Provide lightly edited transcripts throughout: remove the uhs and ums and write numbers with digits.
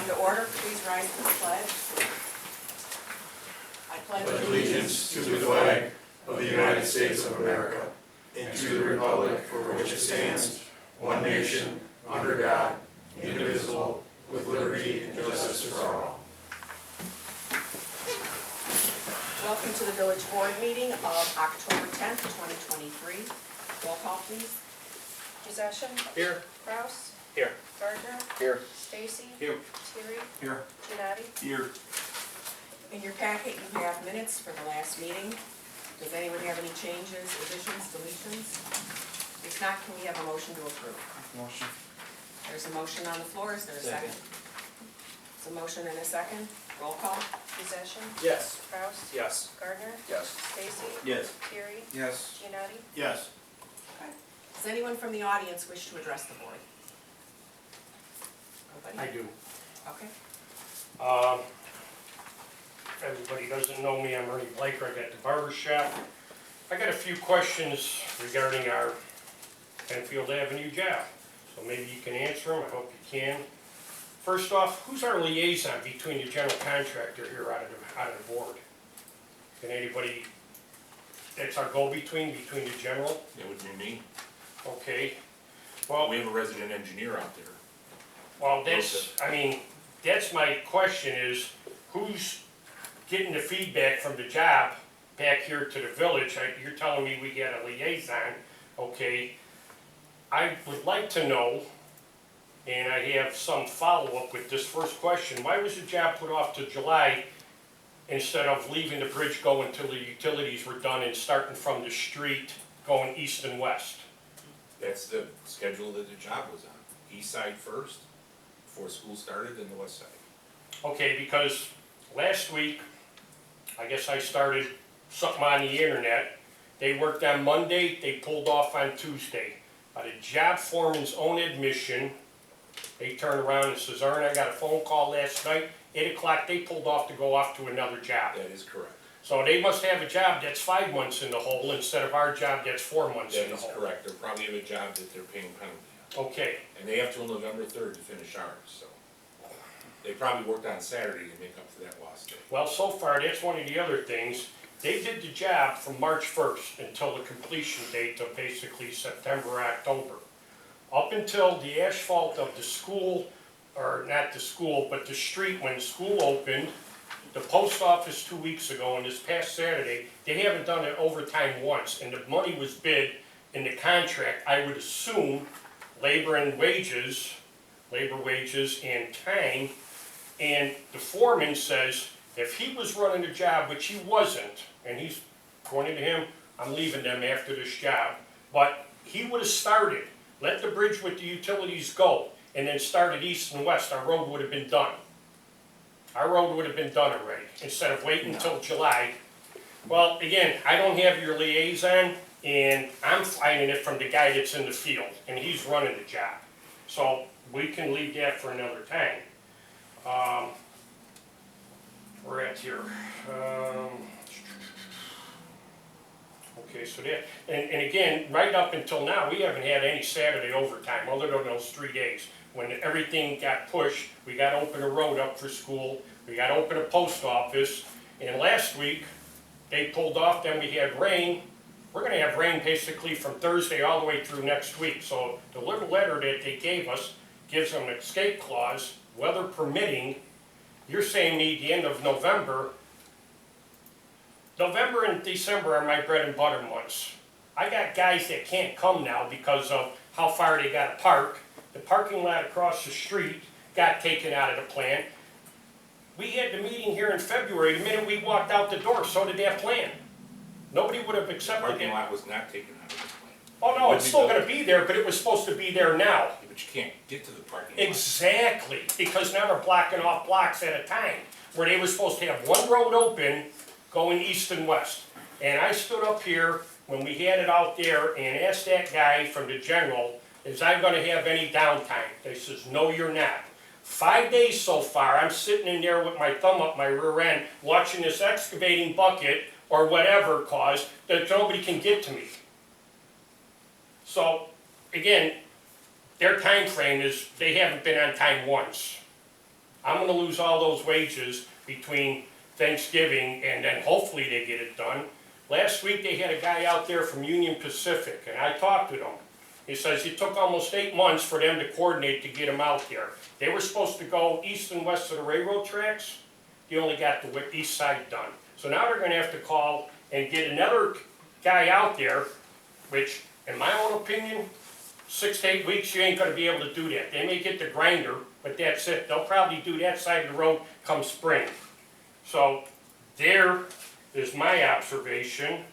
Come to order, please rise for the pledge. I pledge allegiance to the flag of the United States of America and to the republic for which it stands, one nation, under God, indivisible, with liberty and justice for all. Welcome to the village board meeting of October 10th, 2023. Roll call, please. Possession. Here. Kraus. Here. Gardner. Here. Stacy. Here. Terry. Here. Giannotti. Here. In your packet, you have minutes for the last meeting. Does anyone have any changes, additions, deletions? If not, can we have a motion to approve? Motion. There's a motion on the floor. Is there a second? There's a motion and a second. Roll call. Possession. Yes. Kraus. Yes. Gardner. Yes. Stacy. Yes. Terry. Yes. Giannotti. Yes. Okay. Does anyone from the audience wish to address the board? I Nobody? do. Okay. If everybody doesn't know me, I'm Ernie Blaker, I got the barber shop. I got a few questions regarding our Penfield Avenue job, so maybe you can answer them, I hope you can. First off, who's our liaison between the general contractor here out of the board? Can anybody, that's our go-between, between the general? That would be me. Okay, well, We have a resident engineer out there. that's my question is, who's getting the feedback from the job back here to the village? You're telling me we got a liaison, okay? I would like to know, and I have some follow-up with this first question, why was the job put off to July instead of leaving the bridge going until the utilities were done and starting from the street going east and west? That's the schedule that the job was on. East side first, before school started, then the west side. Okay, because last week, I guess I started something on the internet. They worked on Monday, they pulled off on Tuesday. By the job foreman's own admission, they turned around and says, Ern, I got a phone call last night, 8 o'clock, they pulled off to go off to another job. That is correct. So they must have a job that's 5 months in the hole instead of our job that's 4 months in That the is hole. correct. They probably have a job that they're paying penalty on. Okay, And they have till November 3rd to finish ours, so. They probably worked on Saturday to make up for that lost day. well, so far, that's one of the other things. They did the job from March 1st until the completion date of basically September, October. Up until the asphalt of the school, or not the school, but the street when school opened, the post office 2 weeks ago and this past Saturday, they haven't done it overtime once, and the money was bid in the contract, I would assume, labor wages and time, and the foreman says if he was running the job, which he wasn't, and he's, according to him, I'm leaving them after this job, but he would have started, let the bridge with the utilities go, and then started east and west, our road would have been done. Our road would have been done already, instead of waiting until July. Well, again, I don't have your liaison, and I'm finding it from the guy that's in the field, and he's running the job. So we can leave that for another time. We're at here. Okay, so that, and again, right up until now, we haven't had any Saturday overtime, other than those 3 days. When everything got pushed, we got to open a road up for school, we got to open a post office, and last week, they pulled off, then we had rain. We're gonna have rain basically from Thursday all the way through next week, so the little letter that they gave us gives them an escape clause, weather permitting. You're saying me the end of November. November and December are my bread and butter months. I got guys that can't come now because of how far they gotta park. The parking lot across the street got taken out of the plan. We had the meeting here in February, the minute we walked out the door, so did that plan. Nobody would have The accepted parking it. lot was not taken out of the plan. Oh no, it's still gonna be there, but it was supposed to be there now. Yeah, but you can't get to the parking lot. Exactly, because now they're blocking off blocks at a time, where they were supposed to have one road open going east and west. And I stood up here when we had it out there and asked that guy from the general, is I gonna have any downtime? They says, no, you're not. 5 days so far, I'm sitting in there with my thumb up my rear end, watching this excavating bucket or whatever caused, that nobody can get to me. So, again, their time frame is, they haven't been on time once. I'm gonna lose all those wages between Thanksgiving and then hopefully they get it done. Last week, they had a guy out there from Union Pacific, and I talked with him. He says it took almost 8 months for them to coordinate to get him out there. They were supposed to go east and west of the railroad tracks. They only got the east side done. So now they're gonna have to call and get another guy out there, which, in my own opinion, 6 to 8 weeks, you ain't gonna be able to do that. They may get the grinder, but that's it. They'll probably do that side of the road come spring. So there is my observation.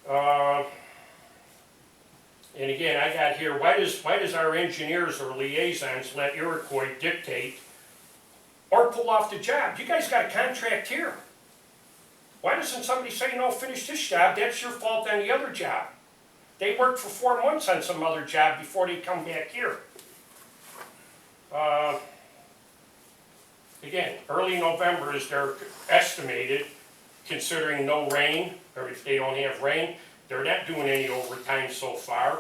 And again, I got here, why does our engineers or liaisons let Iroquois dictate or pull off the job? You guys got a contract here. Why doesn't somebody say, no, finish this job, that's your fault on the other job? They worked for 4 months on some other job before they come back here. Again, early November is their estimated, considering no rain, or if they don't have rain. They're not doing any overtime so far.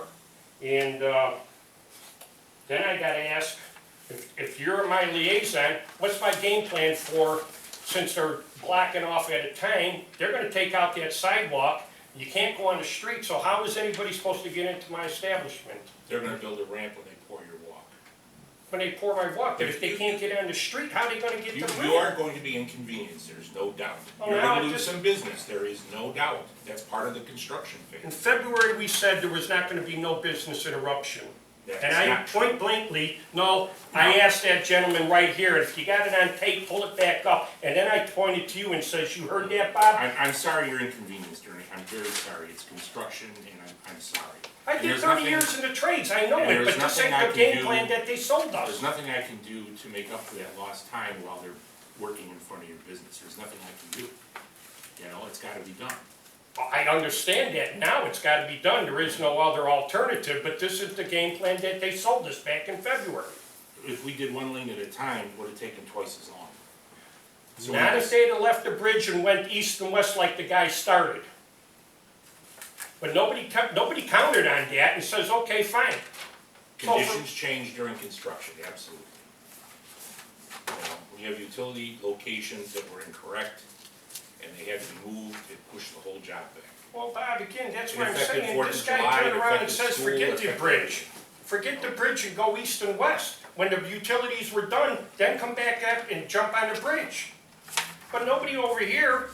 And then I gotta ask, if you're my liaison, what's my game plan for, since they're blocking off at a time, they're gonna take out that sidewalk. You can't go on the street, so how is anybody supposed to get into my establishment? They're gonna build a ramp when they pour your walk. When they pour my walk, but if they can't get on the street, how are they gonna get to the ramp? You are going to be inconvenienced, there's no doubt. Oh, You're now gonna it lose just- some business, there is no doubt. That's part of the construction In phase. February, we said there was not gonna be no business interruption. That's And I not true. point blankly, no, I asked that gentleman right here, if you got it on tape, pull it back up. And then I pointed to you and says, you heard that, Bob? I'm sorry you're inconvenienced, Ernie, I'm very sorry. It's construction and I'm sorry. I And did there's 30 nothing- years in the trades, I know and it, there's but this nothing ain't I the can game do- plan that they sold There's us. nothing I can do to make up for that lost time while they're working in front of your business. There's nothing I can do. You know, it's gotta be done. I understand that now, it's gotta be done, there is no other alternative, but this is the game plan that they sold us back in February. If we did one lane at a time, it would have taken twice as long. So Not if they'd have left the bridge and went east and west like the guy started. But nobody counted on that and says, okay, fine. Conditions change during construction, absolutely. You know, when you have utility locations that were incorrect and they had to be moved, it pushed the whole job back. Well, Bob, again, that's It what I'm affected saying, 4th this of guy July, turned it around and affected says, school, forget it the affected bridge. everything. Forget the bridge and go east and west. When the utilities were done, then come back up and jump on the bridge. But nobody over here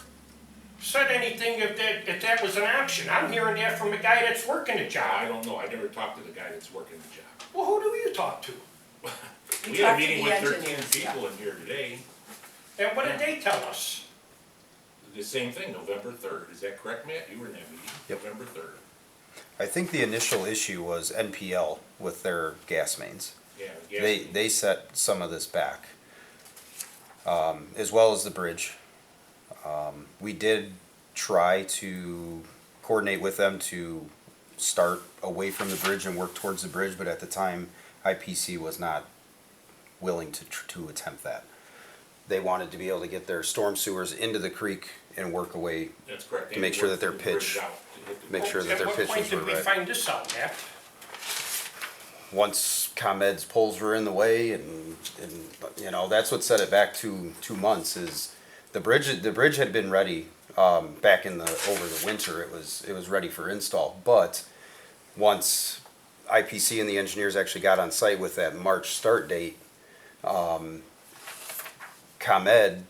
said anything if that was an option. I'm hearing that from a guy that's working the I job. don't know, I never talked to the guy that's working the job. Well, who do you talk to? You We had a talked to meeting the with 13 engineers, yeah. people in here today, And what did they tell us? the same thing, November 3rd, is that correct, Matt? You were in that meeting, Yep. November 3rd. I think the initial issue was NPL with their gas mains. Yeah, gas They set some of this back, as well as the bridge. We did try to coordinate with them to start away from the bridge and work towards the bridge, but at the time, IPC was not willing to attempt that. They wanted to be able to get their storm sewers into the creek and work away, That's correct. to make sure that their They worked the bridge pitch- out to hit the- make sure that their pitches were At what point did we right. find this out, Matt? Once ComEd's poles were in the way and you know, that's what set it back 2 months is the bridge had been ready, back in over the winter, it was ready for install, but once IPC and the engineers actually got on site with that March start date, ComEd,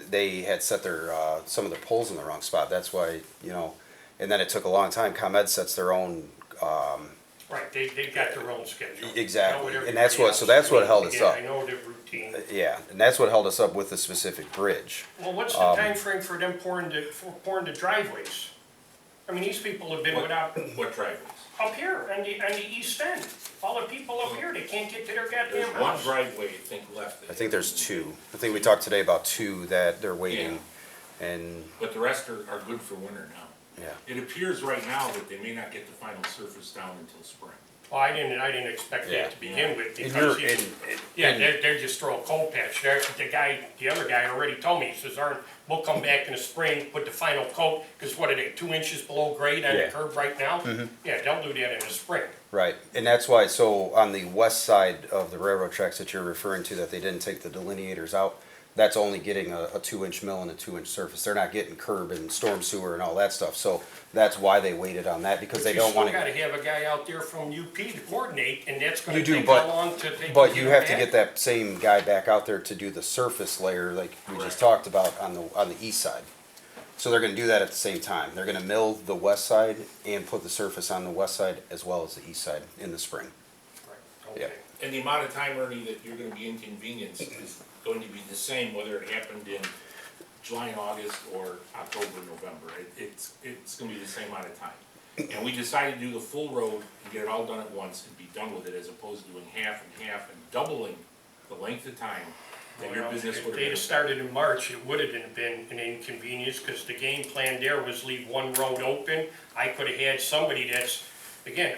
they had set their, some of the poles in the wrong spot, that's why, you know, and then it took a long time, ComEd sets their own, Right, they got their own schedule. Exactly, I know what and that's what- everybody so that's what else held does. us Yeah, up. I know the routine. yeah, and that's what held us up with the specific bridge. Well, what's the time frame for them pouring the driveways? I mean, these people have been without, What driveways? up here on the east end. All the people up here, they can't get to their There's goddamn one house. driveway, I think, left. I think there's 2. I think we talked today about 2 that they're waiting, and, But the rest are good for winter now. yeah. It appears right now that they may not get the final surface down until spring. Well, I didn't expect Yeah. that to begin with, And because you're, yeah, they're just throwing cold patch. The other guy already told me, he says, we'll come back in the spring, put the final coat, because what are they, 2 inches below grade on the Yeah. curb right now? Yeah, they'll do that in the spring. right, and that's why, so on the west side of the railroad tracks that you're referring to, that they didn't take the delineators out, that's only getting a 2 inch mill and a 2 inch surface. They're not getting curb and storm sewer and all that stuff. So that's why they waited on that, because they don't want You to. still gotta have a guy out there from UP to coordinate, and that's gonna You do, take but- how long to take. But you have to back? get that same guy back out there to do the surface layer, like we just talked about on the east side. So they're gonna do that at the same time. They're gonna mill the west side and put the surface on the west side as well as the east side in the spring. Right, Yeah. okay. And the amount of time, Ernie, that you're gonna be inconvenienced is going to be the same whether it happened in July and August or October, November. It's gonna be the same amount of time. And we decided to do the full road and get it all done at once and be done with it, as opposed to doing half and half and doubling the length of time that your Well, business if would have they'd been. have started in March, it would have been an inconvenience, because the game plan there was leave one road open. I could have had somebody that's, again,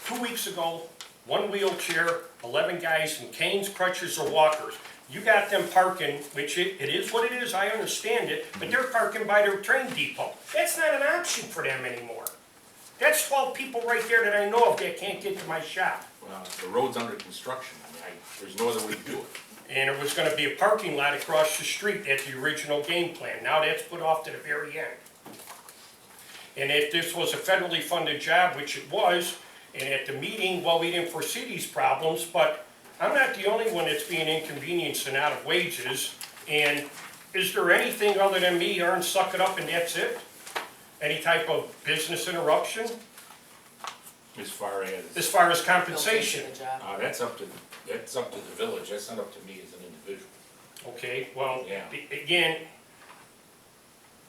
2 weeks ago, one wheelchair, 11 guys in canes, crutches, or walkers. You got them parking, which it is what it is, I understand it, but they're parking by their train depot. That's not an option for them anymore. That's 12 people right there that I know of that can't get to my shop. Well, the road's under construction. I mean, there's no other way to do it. And it was gonna be a parking lot across the street at the original game plan. Now that's put off to the very end. And if this was a federally funded job, which it was, and at the meeting, well, we didn't foresee these problems, but I'm not the only one that's being inconvenienced and out of wages. And is there anything other than me, earn, suck it up, and that's it? Any type of business interruption As far as far as compensation? The job. that's up to the village. That's not up to me as an individual. Okay, well, Yeah. again,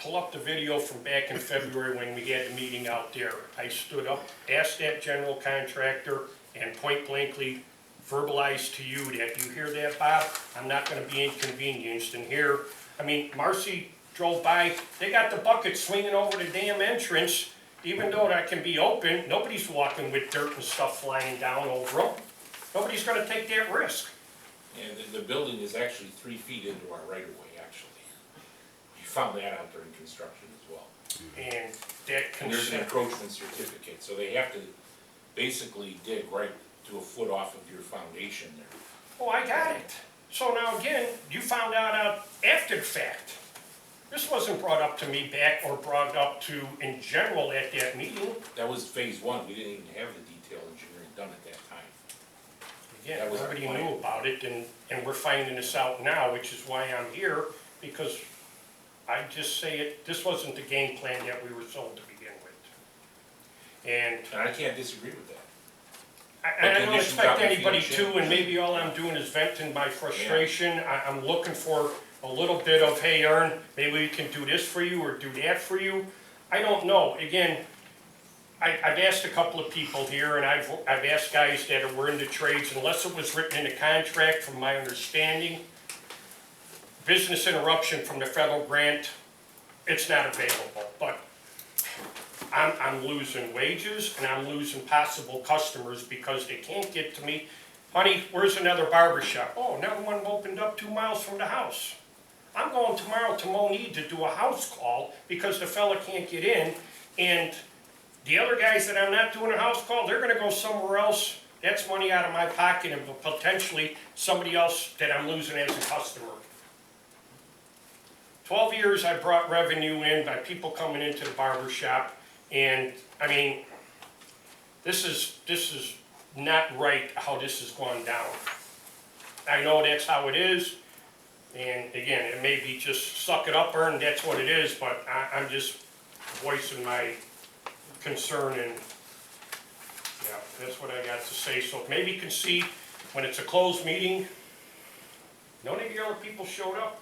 pull up the video from back in February when we had the meeting out there. I stood up, asked that general contractor, and point blankly verbalized to you that, you hear that, Bob? I'm not gonna be inconvenienced. And here, I mean, Marcy drove by, they got the bucket swinging over the damn entrance, even though that can be open, nobody's walking with dirt and stuff flying down over them. Nobody's gonna take that risk. And the building is actually 3 feet into our right of way, actually. We found that out during construction as well. And that And there's an consent, encroachment certificate, so they have to basically dig right to a foot off of your foundation there. oh, I got it. So now again, you found out after the fact. This wasn't brought up to me back or brought up to in general at that meeting. That was phase one. We didn't even have the detail engineering done at that time. Again, That was our everybody plan. knew about it, and we're finding this out now, which is why I'm here, because I just say it, this wasn't the game plan that we were sold to begin with. And And I can't disagree with that. I don't conditions expect out in the anybody field to, and maybe all I'm doing is venting my frustration. I'm looking for a little bit of, hey, Ern, maybe we can do this for you or do that for you. I don't know. Again, I've asked a couple of people here, and I've asked guys that were in the trades, unless it was written in the contract, from my understanding, business interruption from the federal grant, it's not available. But I'm losing wages, and I'm losing possible customers because they can't get to me. Honey, where's another barber shop? Oh, another one opened up 2 miles from the house. I'm going tomorrow to Monee to do a house call because the fella can't get in, and the other guys that I'm not doing a house call, they're gonna go somewhere else. That's money out of my pocket and potentially somebody else that I'm losing as a customer. 12 years I brought revenue in by people coming into the barber shop, and I mean, this is not right how this has gone down. I know that's how it is, and again, it may be just suck it up, Ern, that's what it is, but I'm just voicing my concern, and yeah, that's what I got to say. So maybe you can see when it's a closed meeting, none of the other people showed up.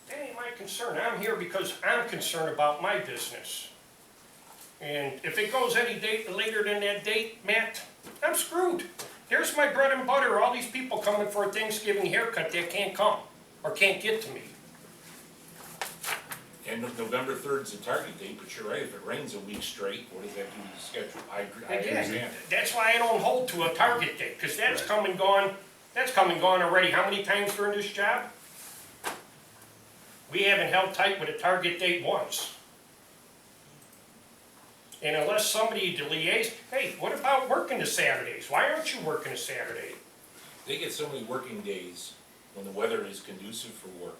That ain't my concern. I'm here because I'm concerned about my business. And if it goes any date later than that date, Matt, I'm screwed. Here's my bread and butter. All these people coming for a Thanksgiving haircut that can't come or can't get to me. And November 3rd is the target date, but you're right, if it rains a week straight, what does that do to the schedule? I Again, understand. that's why I don't hold to a target date, cause that's Right. come and gone, already, how many times during this job? We haven't held tight with a target date once. And unless somebody delays, hey, what about working the Saturdays? Why aren't you working a Saturday? They get so many working days when the weather is conducive for work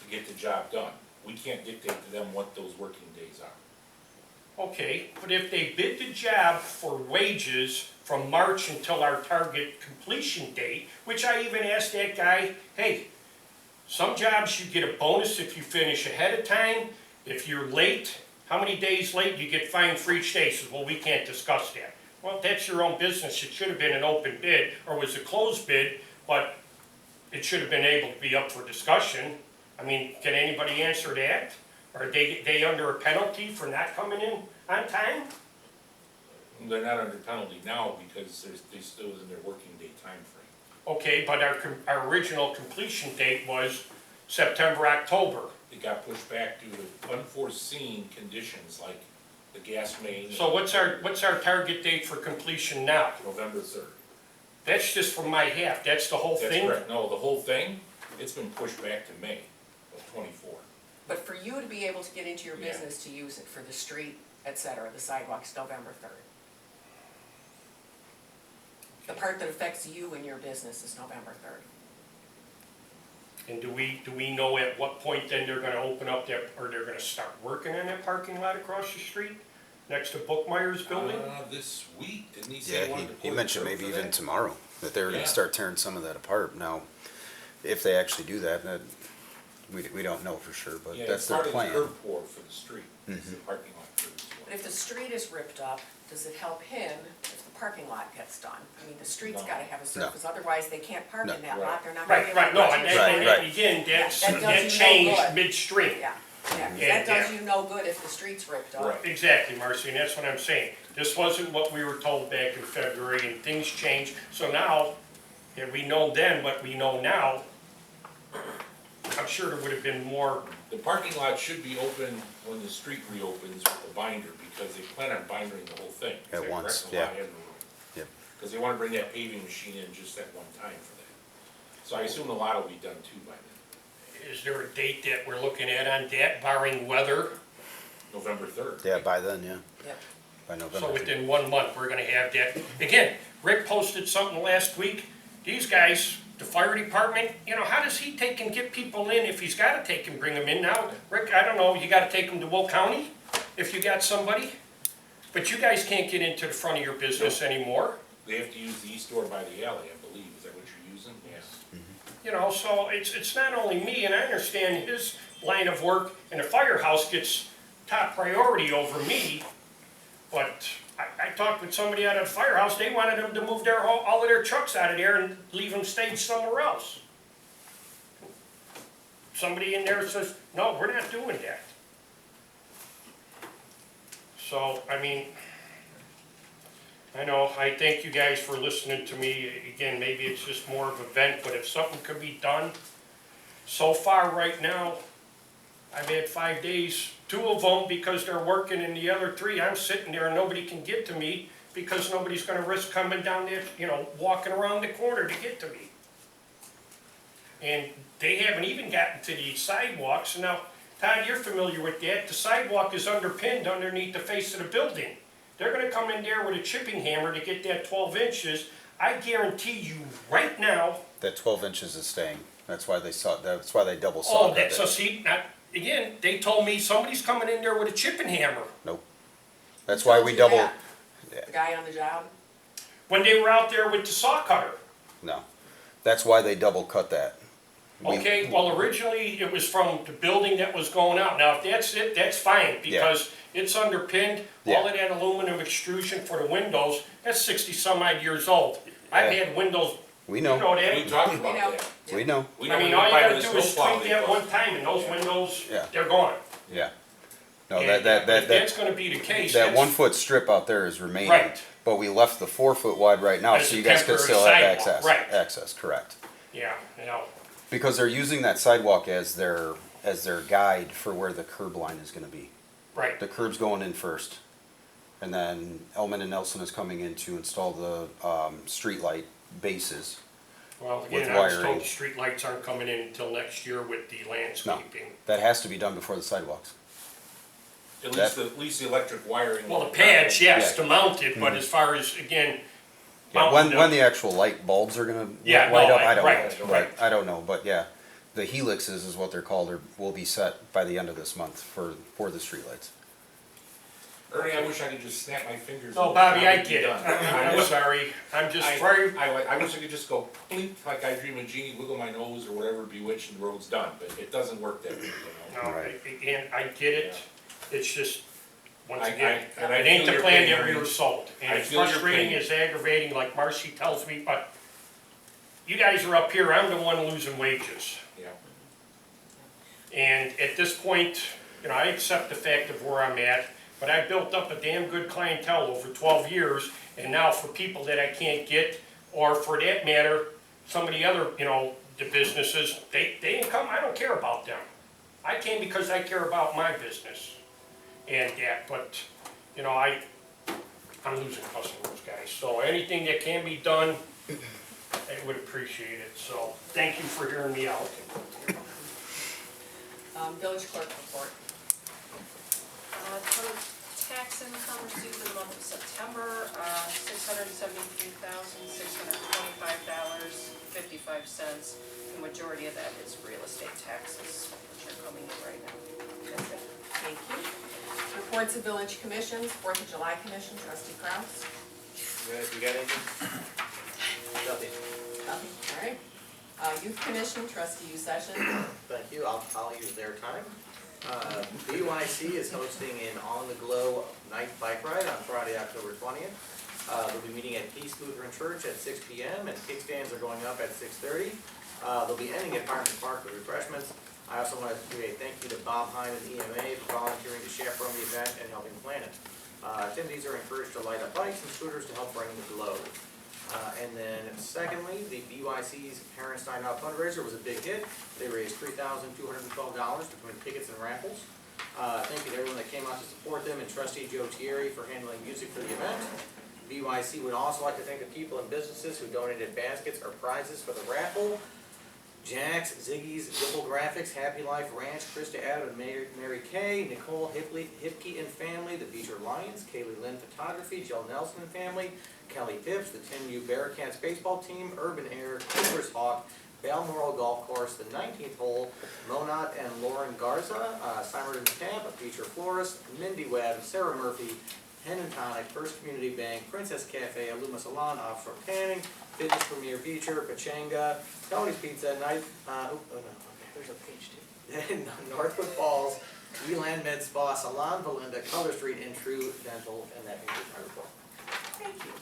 to get the job done. We can't dictate to them what those working days are. Okay, but if they bid the job for wages from March until our target completion date, which I even asked that guy, hey, some jobs you get a bonus if you finish ahead of time. If you're late, how many days late you get fined for each day? He says, well, we can't discuss that. Well, that's your own business. It should have been an open bid or was a closed bid, but it should have been able to be up for discussion. I mean, can anybody answer that? Are they under a penalty for not coming in on time? They're not under penalty now because they still in their working day time frame. Okay, but our original completion date was September, October. It got pushed back due to unforeseen conditions like the gas main. So what's our target date for completion now? November 3rd. That's just from my half, that's the whole That's thing? correct. No, the whole thing, it's been pushed back to May of '24. But for you to be able to get into your Yeah. business to use it for the street, et cetera, the sidewalks, November 3rd. The part that affects you and your business is November 3rd. And do we know at what point then they're gonna open up that, or they're gonna start working on that parking lot across the street? Next to Bookmeyer's building? This week, didn't he say he Yeah, wanted to he pour mentioned the curb maybe for even that? tomorrow, that they were Yeah. gonna start tearing some of that apart. Now, if they actually do that, we don't know for sure, but Yeah, that's it's their part of the plan. curb pour for the street, it's the parking lot curb. But if the street is ripped up, does it help him if the parking lot gets done? I mean, the street's No. gotta have a surface, otherwise they can't park No. in that Right. lot, they're not gonna be Right, able to. right, no, and use it. Right, right. again, That does you that no changed good. midstream. Yeah, yeah, 'cause Yeah, that does yeah. you no good if the street's ripped up. Right. Exactly, Marcy, and that's what I'm saying. This wasn't what we were told back in February, and things changed. So now, and we know then what we know now, I'm sure there would have been more, The parking lot should be open when the street reopens with the binder, because they plan on bindering the whole thing. Is At that once, correct? The yeah. lot and the road. Yep. Because they wanna bring that paving machine in just at one time for that. So I assume the lot will be done too by then, is there a date that we're looking at on that barring weather? November 3rd. Yeah, by then, yeah, Yep. by So November. within 1 month, we're gonna have that. Again, Rick posted something last week. These guys, the fire department, you know, how does he take and get people in if he's gotta take and bring them in now? Rick, I don't know, you gotta take them to Will County if you got somebody? But you guys can't get into the front of your business anymore. They have to use the east door by the alley, I believe, is that what you're using? Yes. You know, so it's not only me, and I understand his line of work, and the firehouse gets top priority over me, but I talked with somebody out of the firehouse, they wanted them to move all of their trucks out of there and leave them staged somewhere else. Somebody in there says, no, we're not doing that. So, I mean, I know, I thank you guys for listening to me. Again, maybe it's just more of a vent, but if something could be done, so far right now, I've had 5 days, 2 of them because they're working, and the other 3, I'm sitting there and nobody can get to me because nobody's gonna risk coming down there, you know, walking around the corner to get to me. And they haven't even gotten to the sidewalks. Now, Todd, you're familiar with that. The sidewalk is underpinned underneath the face of the building. They're gonna come in there with a chipping hammer to get that 12 inches. I guarantee you right now. That 12 inches is staying. That's why that's why they double Oh, saw that's, so it. see, again, they told me somebody's coming in there with a chipping hammer. Nope. That's why we Told you double, that? The guy on the job? When they were out there with the saw cutter. no. That's why they double cut that. We- Okay, well, originally it was from the building that was going out. Now, if that's it, that's fine, because it's underpinned. All Yeah. of that aluminum extrusion for the windows, that's 60-some-odd years old. I've Yeah. had windows, We you know, know We that. talked We about know. that. we know, We I know mean, when all you buy gotta the do is snowplow, tweak they that cost- one time, and those windows, Yeah. they're gone. yeah. No, And that if that's gonna be the case, that that's 1 foot strip out there is remaining. Right. But we left the 4 foot wide right now, As so a you guys could temporary still have sidewalk, access. right. Access, correct. yeah, you know. Because they're using that sidewalk as their as their guide for where the curb line is gonna be. Right. The curb's going in first. And then Elman and Nelson is coming in to install the, street light bases. Well, with again, I was wiring. told the street lights aren't coming in until next year with the landscaping. That has to be done before the sidewalks. At least the electric wiring. Well, the pads, yes, Yeah. to mount it, but as far as, again, Yeah, mounting when the, the actual light bulbs are gonna Yeah, light no, up, I don't right, know. right. I don't know, but yeah, the helixes is what they're called, will be set by the end of this month for the streetlights. Ernie, I wish I could just snap my fingers. no, and Bobby, the I job would be get it, done. I'm sorry, I'm just I very, I wish I could just go blink like I dream of Genie, wiggle my nose or whatever, bewitched and the road's done, but it doesn't work that way, you know? no, Right. again, I get it, it's just, once I- again, and I it ain't feel the your plan pain, that we Ernie. were sold. And I it's feel your frustrating, pain. it's aggravating, like Marcy tells me, but you guys are up here, I'm the one losing wages. Yeah. And at this point, you know, I accept the fact of where I'm at, but I built up a damn good clientele over 12 years, and now for people that I can't get, or for that matter, some of the other, you know, the businesses, they didn't come, I don't care about them. I came because I care about my business. And yeah, but, you know, I'm losing customers, guys, so anything that can be done, I would appreciate it, so thank you for hearing me out. Village clerk report. Total tax income received in the month of September, $673,625.55. The majority of that is real estate taxes, which are coming in right now. That's it. Thank you. Reports of village commissions, 4th of July commission, trustee Kraus. You got anything? Nothing. Nothing, all right. Youth commission, trustee Session. Thank you. I'll use their time. BYC is hosting an On the Glow night bike ride on Friday, October 20th. They'll be meeting at Peace Lutheran Church at 6 p.m. and kickstands are going up at 6:30. They'll be ending at Fireman's Park with refreshments. I also want to do a thank you to Bob Hine and EMA for volunteering to chaperone the event and helping plan it. Attendees are encouraged to light up bikes and scooters to help bring the glow. And then secondly, the BYC's Parents Night Out fundraiser was a big hit. They raised $3,212 between tickets and raffles. Thank you to everyone that came out to support them and trustee Joe Thierry for handling music for the event. BYC would also like to thank the people and businesses who donated baskets or prizes for the raffle. Jack's, Ziggy's, Dipple Graphics, Happy Life Ranch, Krista Adam and Mary Kay, Nicole Hipke and family, the Beecher Lions, Kaylee Lynn Photography, Jill Nelson and family, Kelly Pips, the 10U Bearcats baseball team, Urban Air, Coopers Hawk, Balmoral Golf Course, the 19th hole, Monat and Lauren Garza, Simerton Camp, Beecher Florist, Mindy Webb, Sarah Murphy, Hen and Tonic, First Community Bank, Princess Cafe, Aluma Salon, Offshore Tanning, Fitness Premier Beecher, Pachanga, Tony's Pizza, there's a page too. Northwood Falls, Elan Med Spa, Salon Valinda, Color Street, and True Dental, and that concludes my report. Thank you.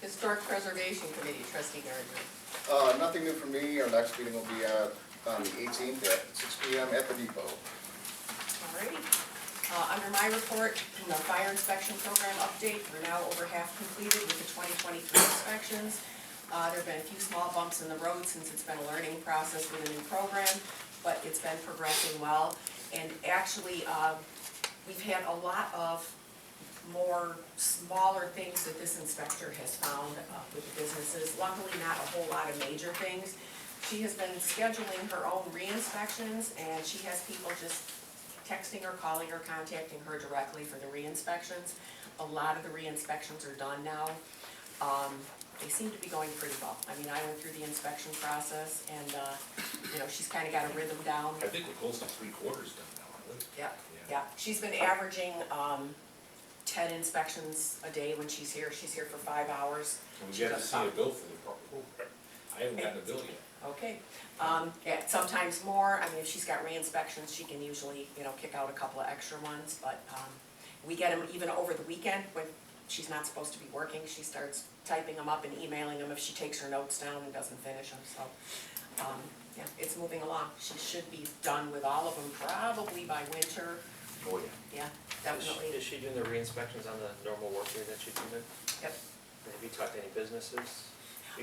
Historic Preservation Committee, trustee Gardner. Nothing new from me. Our next meeting will be on the 18th at 6 p.m. at the depot. Alrighty. Under my report, the fire inspection program update, we're now over half completed with the 2023 inspections. There have been a few small bumps in the road since it's been a learning process with a new program, but it's been progressing well. And actually, we've had a lot of more smaller things that this inspector has found with the businesses. Luckily, not a whole lot of major things. She has been scheduling her own re-inspections, and she has people just texting her, calling her, contacting her directly for the re-inspections. A lot of the re-inspections are done now. They seem to be going pretty well. I mean, I went through the inspection process and, you know, she's kinda got a rhythm down. I think we're close to 3/4 done now, aren't we? Yeah, yeah. She's been averaging, 10 inspections a day when she's here. She's here for 5 hours. And we She got to does see a about- bill for the program. I haven't gotten a bill yet. Okay, yeah, sometimes more. I mean, if she's got re-inspections, she can usually, you know, kick out a couple of extra ones, but, we get them even over the weekend when she's not supposed to be working. She starts typing them up and emailing them if she takes her notes down and doesn't finish them, so, yeah, it's moving along. She should be done with all of them probably by winter, Oh, yeah. yeah, definitely. Is she doing the re-inspections on the normal work day that she's doing? Yep. Have you talked to any businesses?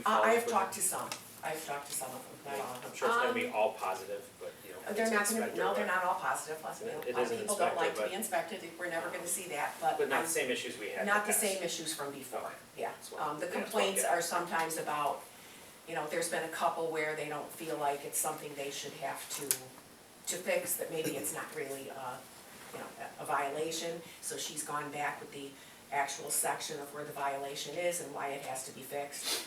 I have talked to some. I've talked to some of them, not all of them. I'm sure it's gonna be all positive, but, you know, They're to not gonna, inspect no, or they're what? not all positive, plus, you know, It a lot of is an people don't like to inspector, be inspected, we're never gonna see that, But not the same issues we had in the not the past. same issues from before, Okay. yeah. That's what- The yeah, complaints okay. are sometimes about, you know, there's been a couple where they don't feel like it's something they should have to fix, that maybe it's not really, you know, a violation, so she's gone back with the actual section of where the violation is and why it has to be fixed.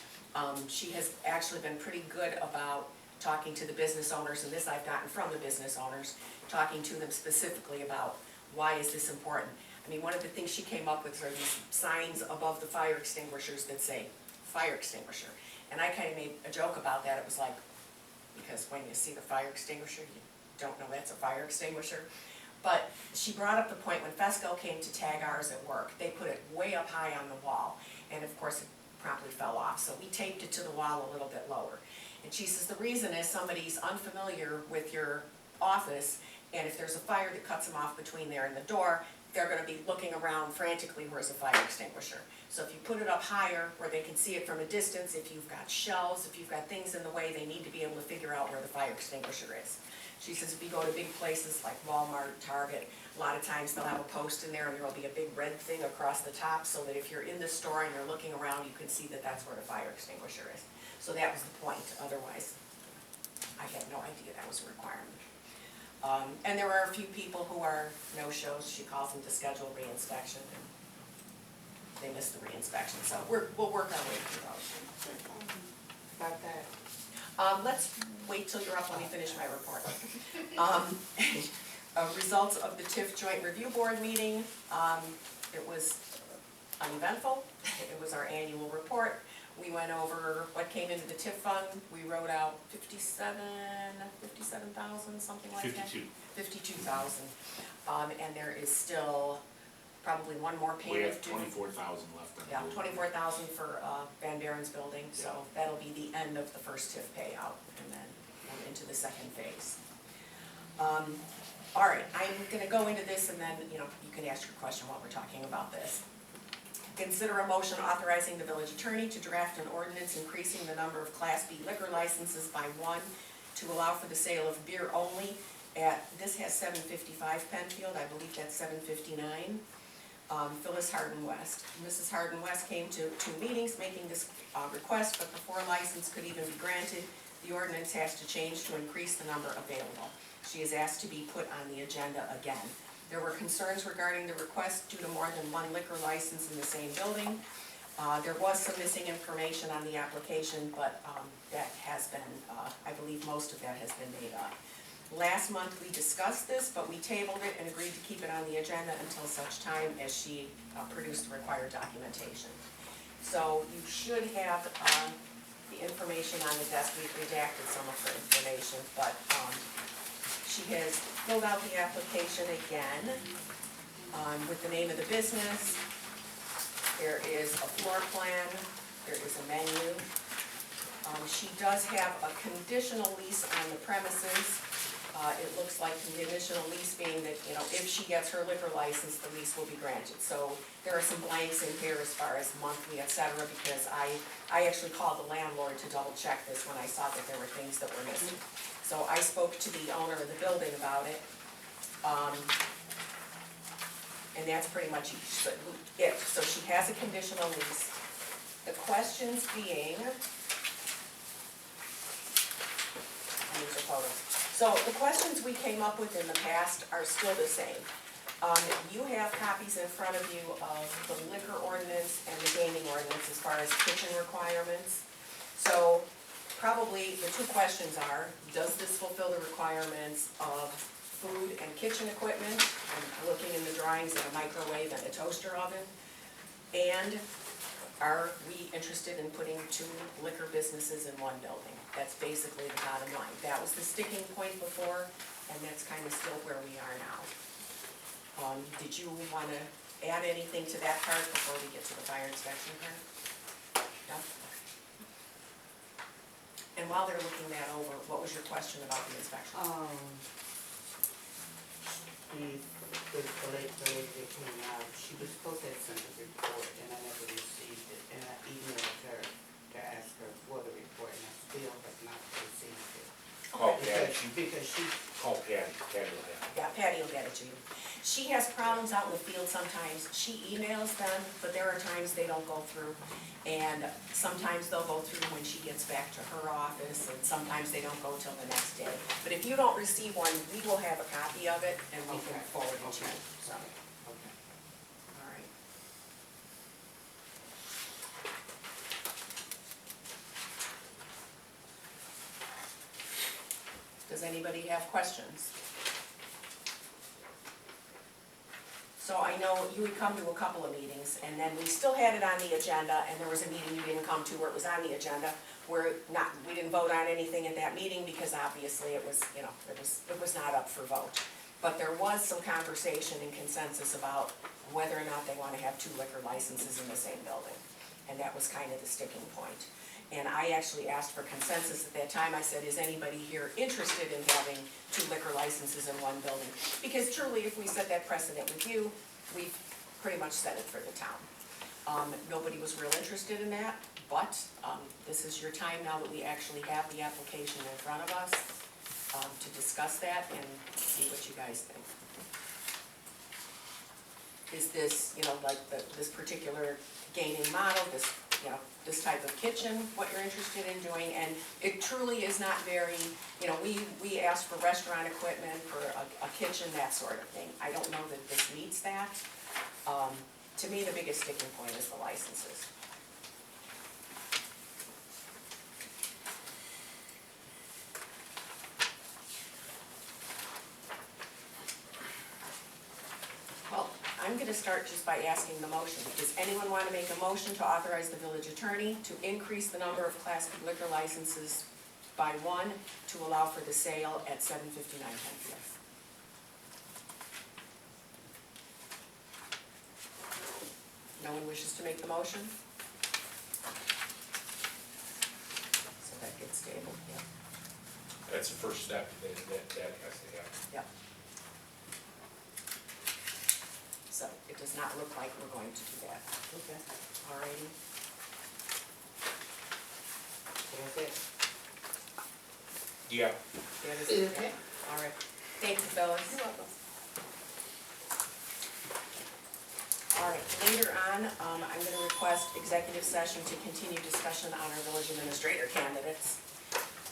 She has actually been pretty good about talking to the business owners, and this I've gotten from the business owners, talking to them specifically about why is this important. I mean, one of the things she came up with are these signs above the fire extinguishers that say, fire extinguisher. And I kind of made a joke about that, it was like, because when you see the fire extinguisher, you don't know that's a fire extinguisher. But she brought up the point when Fesco came to tag ours at work, they put it way up high on the wall, and of course it promptly fell off, so we taped it to the wall a little bit lower. And she says the reason is somebody's unfamiliar with your office, and if there's a fire that cuts them off between there and the door, they're gonna be looking around frantically, where's the fire extinguisher? So if you put it up higher, where they can see it from a distance, if you've got shelves, if you've got things in the way, they need to be able to figure out where the fire extinguisher is. She says if you go to big places like Walmart, Target, a lot of times they'll have a post in there and there'll be a big red thing across the top so that if you're in the store and you're looking around, you can see that that's where the fire extinguisher is. So that was the point, otherwise I had no idea that was a requirement. And there are a few people who are no-shows, she calls them to schedule reinspection, and they miss the reinspection, so we'll work our way through those. About that. Let's wait till you're up, let me finish my report. Results of the TIF Joint Review Board meeting, it was uneventful, it was our annual report. We went over what came into the TIF fund, we wrote out 57,000, something like that? 52,000. And there is still probably one more We payment have due. 24,000 left on the Yeah, building. 24,000 for Van Buren's building, so Yeah. that'll be the end of the first TIF payout, and then into the second phase. All right, I'm gonna go into this, and then, you know, you can ask your question while we're talking about this. Consider a motion authorizing the village attorney to draft an ordinance increasing the number of Class B liquor licenses by one to allow for the sale of beer only at, this has 755 Penfield, I believe that's 759. Phyllis Hardin West. Mrs. Hardin West came to 2 meetings making this request, but before a license could even be granted, the ordinance has to change to increase the number available. She is asked to be put on the agenda again. There were concerns regarding the request due to more than one liquor license in the same building. There was some missing information on the application, but that has been, I believe most of that has been made up. Last month we discussed this, but we tabled it and agreed to keep it on the agenda until such time as she produced the required documentation. So you should have the information on the desk. We've redacted some of her information, but she has filled out the application again with the name of the business. There is a floor plan, there is a menu. She does have a conditional lease on the premises. It looks like the initial lease being that, you know, if she gets her liquor license, the lease will be granted. So there are some blanks in here as far as monthly, et cetera, because I actually called the landlord to double check this when I saw that there were things that were missing. So I spoke to the owner of the building about it. And that's pretty much it. So she has a conditional lease. The questions being, these are photos. So the questions we came up with in the past are still the same. You have copies in front of you of the liquor ordinance and the gaming ordinance as far as kitchen requirements. So probably the 2 questions are, does this fulfill the requirements of food and kitchen equipment? I'm looking in the drawings at a microwave and a toaster oven. And are we interested in putting 2 liquor businesses in one building? That's basically the bottom line. That was the sticking point before, and that's kind of still where we are now. Did you want to add anything to that part before we get to the fire inspection part? No? And while they're looking that over, what was your question about the inspection? The lady that came out, she was supposed to have sent a report, and I never received it, and I emailed her to ask her for the report, and I still have not received it. Call Patty, Because she, call Patty, Patty will have it. Yeah, Patty will get it to you. She has problems out in the field sometimes. She emails them, but there are times they don't go through. And sometimes they'll go through when she gets back to her office, and sometimes they don't go till the next day. But if you don't receive one, we will have a copy of it, and we can Okay. forward it to you. So, okay. all right. Does anybody have questions? So I know you would come to a couple of meetings, and then we still had it on the agenda, and there was a meeting you didn't come to where it was on the agenda, where we didn't vote on anything at that meeting, because obviously it was, you know, it was not up for vote. But there was some conversation and consensus about whether or not they want to have 2 liquor licenses in the same building. And that was kind of the sticking point. And I actually asked for consensus at that time. I said, is anybody here interested in having 2 liquor licenses in one building? Because truly, if we set that precedent with you, we've pretty much set it for the town. Nobody was real interested in that, but this is your time now that we actually have the application in front of us to discuss that and see what you guys think. Is this, you know, like this particular gaming model, this, you know, this type of kitchen, what you're interested in doing? And it truly is not very, you know, we ask for restaurant equipment, for a kitchen, that sort of thing. I don't know that this meets that. To me, the biggest sticking point is the licenses. Well, I'm gonna start just by asking the motion. Does anyone want to make a motion to authorize the village attorney to increase the number of Class B liquor licenses by 1 to allow for the sale at 759 Penfield? No one wishes to make the motion? So that gets tabled, yeah. That's the first step that has to happen. Yep. So it does not look like we're going to do that. Okay. Alrighty. So that's it. Yeah, That is it. Okay. All right. Thank you, fellas. You're welcome. All right, later on, I'm gonna request executive session to continue discussion on our village administrator candidates.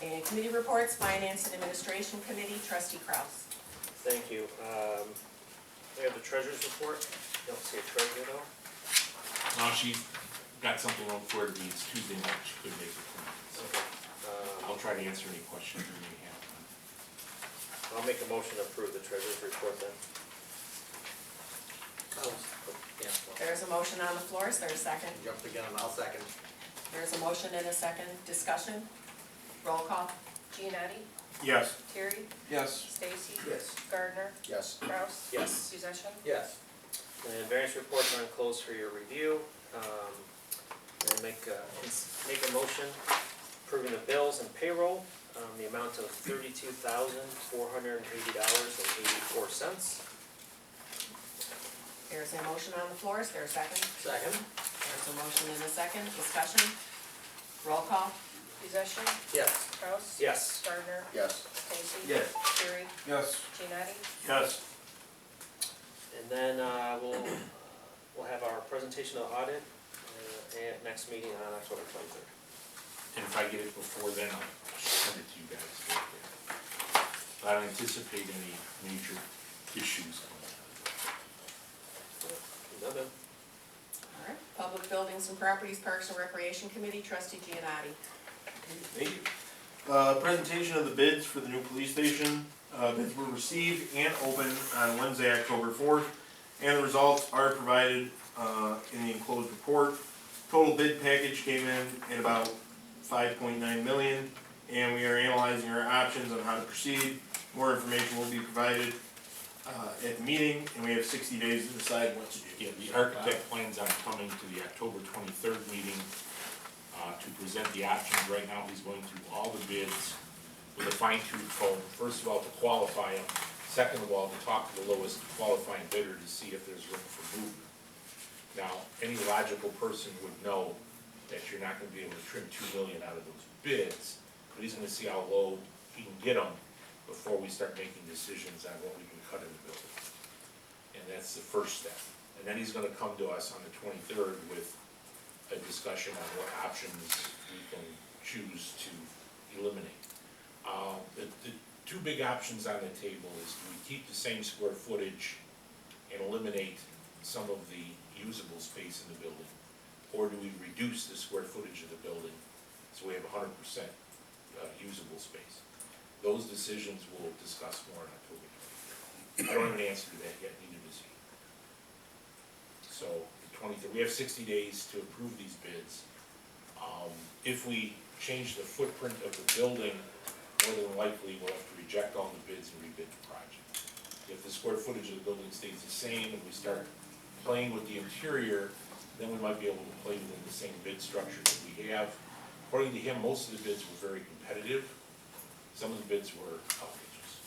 And committee reports, Finance and Administration Committee, Trustee Kraus. Thank you. We have the treasurer's report. Don't see a treasurer though. now she got something on for it, it's Tuesday night, she couldn't make it tonight. So I'll try to answer any questions you may have. I'll make a motion to approve the treasurer's report then. Yeah, There's a motion on the floor, is there a second? jump the gun, I'll second. There's a motion and a second, discussion, roll call. Giannetti, Yes. Terry, Yes. Stacy, Yes. Gardner, Yes. Kraus. Yes. Possession. Yes. And variance reports are enclosed for your review. And make a motion approving the bills and payroll, the amount of $32,480.84. There's a motion on the floor, is there a second? Second? There's a motion and a second, discussion, roll call. Possession, Yes. Kraus. Yes. Gardner, Yes. Stacy. Yes. Terry, Yes. Giannetti. Yes. And then we'll have our presentation of audit at next meeting on October 23rd. And if I get it before then, I'll send it to you guys. But I don't anticipate any major issues. Nothing. All right, Public Buildings and Properties, Parks and Recreation Committee, Trustee Giannotti. Thank you. Presentation of the bids for the new police station. Bids were received and opened on Wednesday, October 4th, and the results are provided in the enclosed report. Total bid package came in at about 5.9 million, and we are analyzing our options on how to proceed. More information will be provided at the meeting, and we have 60 days to decide what to do. Yeah, the architect plans on coming to the October 23rd meeting to present the options. Right now, he's going through all the bids with a fine-tooth comb. First of all, to qualify them. Second of all, to talk to the lowest qualifying bidder to see if there's room for movement. Now, any logical person would know that you're not gonna be able to trim $2 million out of those bids, but he's gonna see how low he can get them before we start making decisions on what we can cut in the building. And that's the first step. And then he's gonna come to us on the 23rd with a discussion on what options we can choose to eliminate. The two big options on the table is, do we keep the same square footage and eliminate some of the usable space in the building? Or do we reduce the square footage of the building so we have 100% usable space? Those decisions we'll discuss more in October. I don't have an answer to that yet, neither does he. So, the 23rd, we have 60 days to approve these bids. If we change the footprint of the building, more than likely we'll have to reject all the bids and rebid the project. If the square footage of the building stays the same and we start playing with the interior, then we might be able to play within the same bid structure that we have. According to him, most of the bids were very competitive. Some of the bids were outrageous.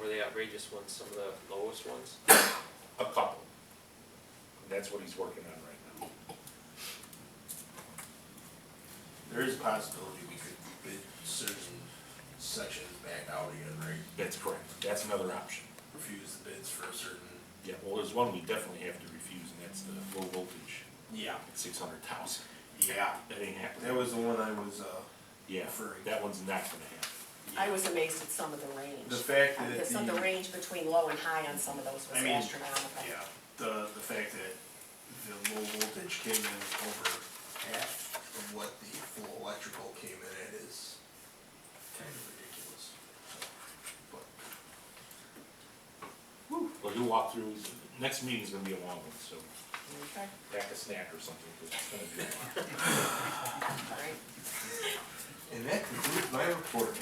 Were the outrageous ones some of the lowest ones? A couple. And that's what he's working on right now. There is a possibility we could bid certain sections back out again, right? That's correct. That's another option. Refuse the bids for a certain. Yeah, well, there's one we definitely have to refuse, and that's the low voltage Yeah. at 600,000. Yeah. That ain't happening. That was the one I was, Yeah, referring. that one's not gonna happen. I was amazed at some of the range. The fact that Some of the range between low and high on some of those was I mean, astronomical. Yeah, the fact that the low voltage came in over half of what the full electrical came in at is kind of ridiculous. But Well, he'll walk through, next meeting's gonna be a long one, so Okay, pack a snack or something, because it's gonna be a lot. all right. And that concludes my report.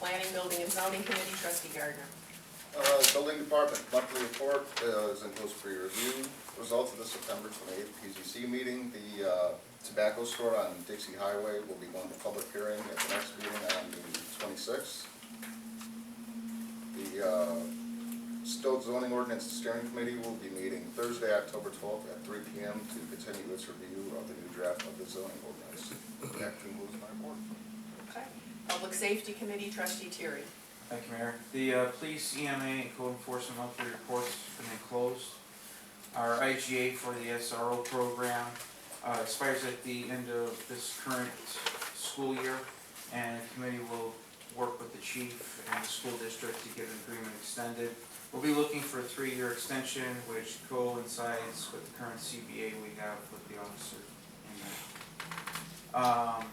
Planning, Building, and Zoning Committee, Trustee Gardner. Building Department monthly report is in close for your review. Results of the September 28th PZC meeting, the tobacco store on Dixie Highway will be going to public hearing at the next meeting on the 26th. The Stoughton Zoning Ordinance Steering Committee will be meeting Thursday, October 12th at 3 p.m. to continue its review of the new draft of the zoning ordinance. That concludes my report. Okay. Public Safety Committee, Trustee Terry. Thank you, Mayor. The police, EMA, and code enforcement monthly reports have been closed. Our IGA for the SRO program expires at the end of this current school year, and the committee will work with the chief and the school district to get an agreement extended. We'll be looking for a 3-year extension, which coincides with the current CBA we have with the officer in there.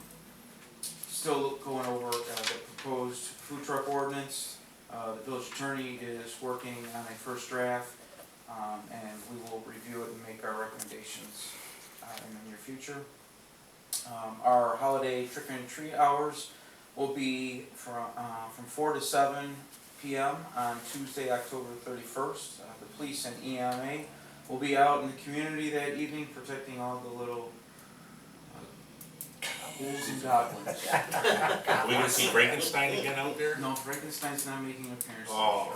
Still going over the proposed food truck ordinance. The village attorney is working on a first draft, and we will review it and make our recommendations in the near future. Our holiday trick and treat hours will be from 4 to 7 p.m. on Tuesday, October 31st. The police and EMA will be out in the community that evening protecting all the little ghouls and goblins. Are we gonna see Frankenstein again out there? No, Frankenstein's not making an appearance. Oh.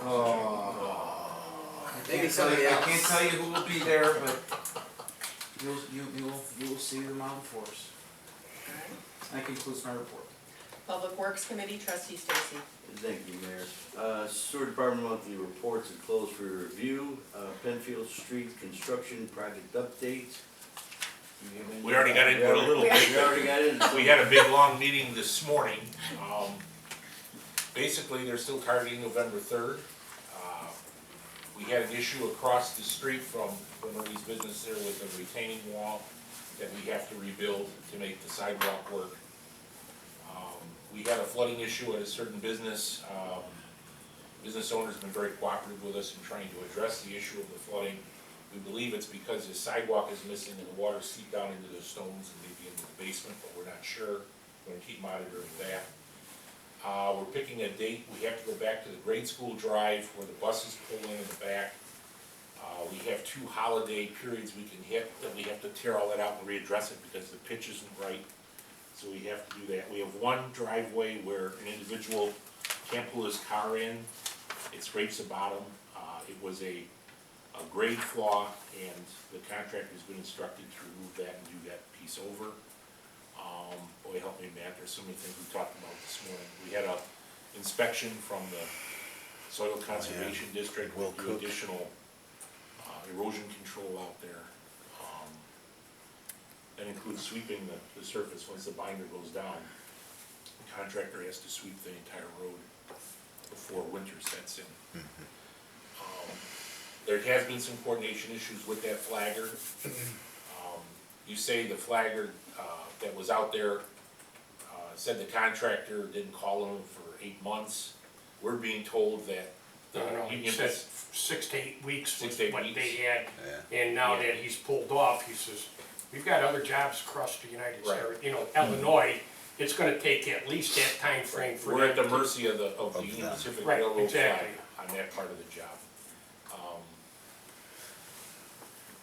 Maybe somebody I else. can't tell you who will be there, but you will see them out in force. That concludes my report. Public Works Committee, Trustee Stacy. Thank you, Mayor. Sewer Department monthly reports are closed for review. Penfield Street construction project update. We already got into it a little bit. We already got into it. We had a big, long meeting this morning. Basically, they're still targeting November 3rd. We had an issue across the street from one of these businesses there with a retaining wall that we have to rebuild to make the sidewalk work. We had a flooding issue at a certain business. Business owner's been very cooperative with us in trying to address the issue of the flooding. We believe it's because the sidewalk is missing and the water seeped down into the stones and maybe into the basement, but we're not sure. We're gonna keep monitoring that. We're picking a date. We have to go back to the grade school drive where the buses pull in the back. We have 2 holiday periods we can hit, and we have to tear all that out and readdress it because the pitch isn't right. So we have to do that. We have one driveway where an individual can't pull his car in. It scrapes the bottom. It was a grade flaw, and the contractor's been instructed to remove that and do that piece over. Boy, help me, Matt, there's so many things we talked about this morning. We had a inspection from the Soil Conservation District Will with the Cook. additional erosion control out there. That includes sweeping the surface once the binder goes down. The contractor has to sweep the entire road before winter sets in. There has been some coordination issues with that flagger. You say the flagger that was out there said the contractor didn't call him for 8 months. We're being told that the He union said has 6 to 8 weeks 6 was to 8 what weeks. they had, Yeah. and now Yeah. that he's pulled off, he says, we've got other jobs across the United Right. States, you know, Illinois, it's gonna take at least that time frame for We're at the them to- mercy of the Of Union them. Pacific Right, Railroad exactly. flag on that part of the job.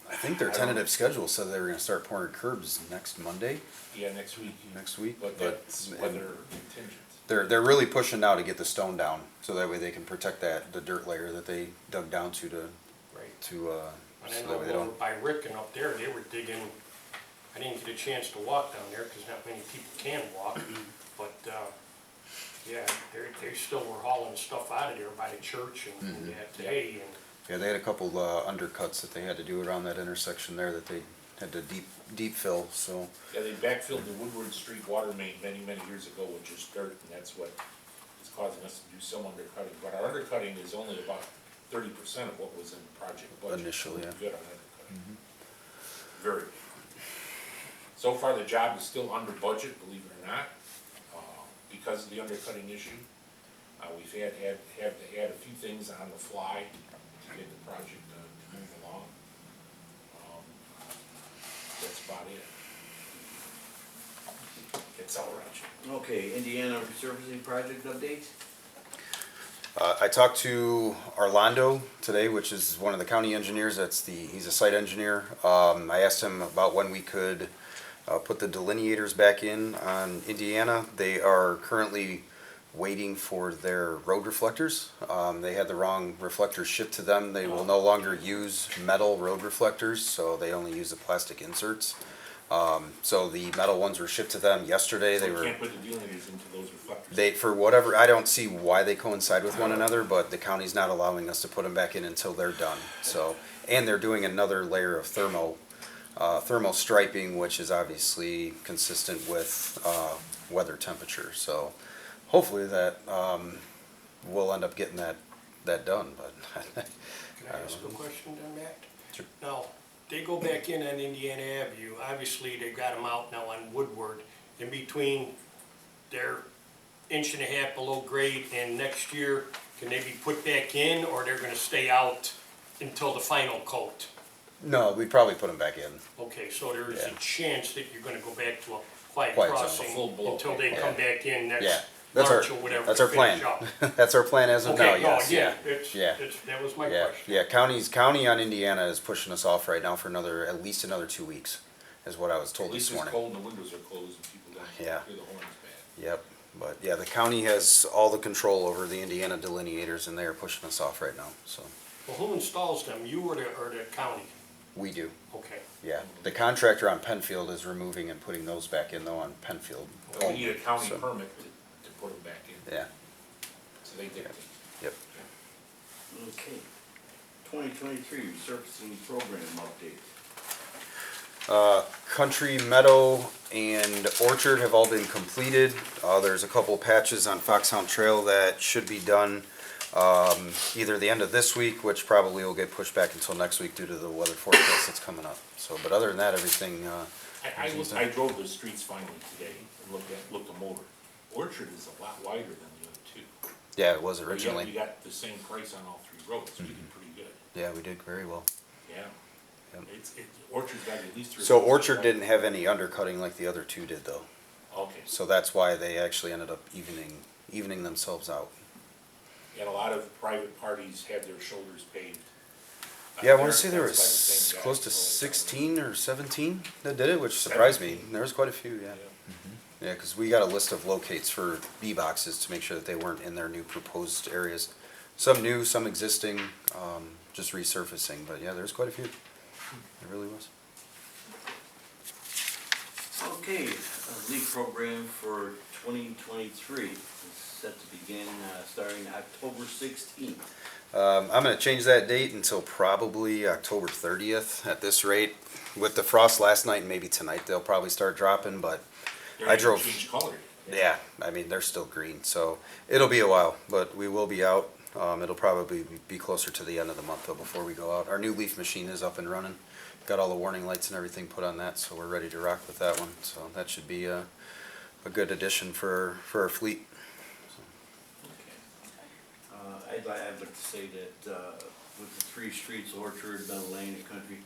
I think their tentative schedule said they were gonna start pouring curbs next Monday, Yeah, next week, next week, but but that's weather contingent. they're really pushing now to get the stone down, so that way they can protect the dirt layer that they dug down to, Right. so And I that know way they over don't. by Rick and up there, they were digging, I didn't get a chance to walk down there, cause not many people can walk, but, yeah, they still were hauling stuff out of there by the church and that day, and Yeah, they had a couple, undercuts that they had to do around that intersection there that they had to deep fill, so. Yeah, they backfilled the Woodward Street water main many, many years ago with just dirt, and that's what is causing us to do some undercutting. But our undercutting is only about 30% of what was in the project budget. Initially, So yeah. we're good on undercutting. Very good. So far, the job is still under budget, believe it or not, because of the undercutting issue. We've had to add a few things on the fly to get the project to move along. That's about it. It's all right. Okay, Indiana resurfacing project update? I talked to Orlando today, which is one of the county engineers, he's a site engineer. I asked him about when we could put the delineators back in on Indiana. They are currently waiting for their road reflectors. They had the wrong reflectors shipped to them. They will no longer use metal road reflectors, so they only use the plastic inserts. So the metal ones were shipped to them yesterday. So They we were. can't put the delineators into those reflectors. They, for whatever, I don't see why they coincide with one another, but the county's not allowing us to put them back in until they're done, so. And they're doing another layer of thermal striping, which is obviously consistent with, weather temperature, so. Hopefully that, we'll end up getting that done, but. can I ask a question then, Matt? Sure. Now, they go back in on Indiana Avenue, obviously they've got them out now on Woodward, in between their 1.5 below grade and next year, can they be put back in, or they're gonna stay out until the final coat? No, we'd probably put them back in. Okay, so there's Yeah. a chance that you're gonna go back to a quiet Quiet zone. crossing A full blow. until they come back in Yeah, next that's our, March or whatever. that's to our plan. finish up. That's our plan as of now, Okay, no, yes, yeah, yeah. that was my Yeah, question. yeah, county on Indiana is pushing us off right now for at least another 2 weeks, is what I was At told least this it's morning. cold and the windows are closed and people don't Yeah. hear the horns bad. Yep, but yeah, the county has all the control over the Indiana delineators and they are pushing us off right now, so. Well, who installs them, you or the county? We do, Okay. yeah. The contractor on Penfield is removing and putting those back in though on Penfield. But we need a county So- permit to put them back in, Yeah, so they dictate. yep. Okay. 2023 resurfacing program update. Country Meadow and Orchard have all been completed. There's a couple patches on Foxhound Trail that should be done either the end of this week, which probably will get pushed back until next week due to the weather forecast that's coming up. So, but other than that, everything, I drove the streets finally today and looked them over. Orchard is a lot wider than the other two. yeah, it was But yet originally. we got the same price on all 3 roads, we did pretty good, Yeah, we did very well. yeah. Yep. Orchard's got at least 3. So Orchard didn't have any undercutting like the other two did though. Okay, So that's why they actually ended up evening themselves out. and a lot of private parties had their shoulders paved. Yeah, I They're wanna say there fenced by the was same guy, close to so it's- 16 or 17 that did it, which surprised me. There was quite a few, yeah. Yeah. Yeah, because we got a list of locates for B boxes to make sure that they weren't in their new proposed areas. Some new, some existing, just resurfacing, but yeah, there's quite a few. There really was. Okay, league program for 2023 is set to begin starting October 16th. I'm gonna change that date until probably October 30th at this rate. With the frost last night and maybe tonight, they'll probably start dropping, but They're I not gonna drove- change color. yeah, I mean, they're still green, so it'll be a while, but we will be out. It'll probably be closer to the end of the month though before we go out. Our new leaf machine is up and running. Got all the warning lights and everything put on that, so we're ready to rock with that one. So that should be a good addition for our fleet. Okay. I'd like to say that with the three streets, Orchard, Bell Lane, and Country,